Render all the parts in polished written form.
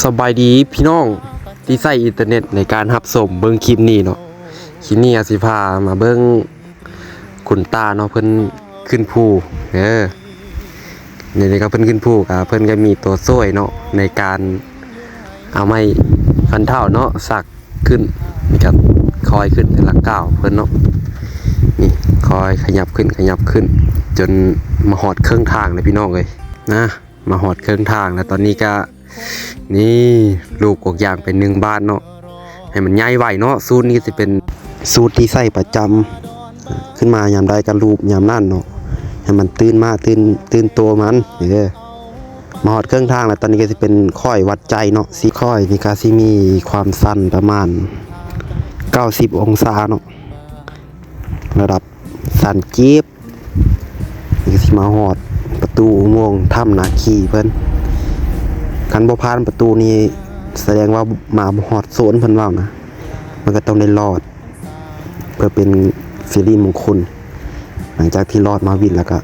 สบายดีพี่น้องที่ใช้อินเทอร์เน็ตในการรับชมเบิ่งคลิปนี้เนาะคลิปนี้อาสิพามาเบิ่งคุณตาเนาะเพิ่นขึ้นภูนี่ก็เพิ่นขึ้นภูก็เพิ่นก็มีตัวช่วยเนาะในการเอาไม้คันเท้าเนาะสักขึ้นนี่ก็คอยขึ้นแต่ละก้าวเพิ่นเนาะนี่คอยขยับขึ้นจนมาฮอดครึ่งทางเลยพี่น้องเอ้ยนะมาฮอดครึ่งทางแล้วตอนนี้ก็นี่ลูกกอกยางเป็น1 บาทเนาะให้มันใหญ่ไวเนาะสูตรนี้สิเป็นสูตรที่ใส่ประจำขึ้นมายามใดก็รูปยามนั่นเนาะให้มันตื่นตัวมันมาฮอดครึ่งทางแล้วตอนนี้ก็สิเป็นค่อยวัดใจเนาะสิค่อยนี่ก็สิมีความสั้นประมาณ90 องศาเนาะระดับสั้นจี๊บนี่ก็สิมาฮอดประตูอุโมงค์ถ้ำนาคีเพิ่นคันบ่ผ่านประตูนี้แสดงว่ามาบ่ฮอดโซนเพิ่นว่านะมันก็ต้องได้รอดเพื่อเป็นสิริมงคลหลังจากที่รอดมาวินแล้วก็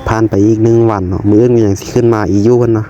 ผ่านไปอีก1 วันเนาะมื้ออื่นก็ยังสิขึ้นมาอีกอยู่เพิ่นเนาะ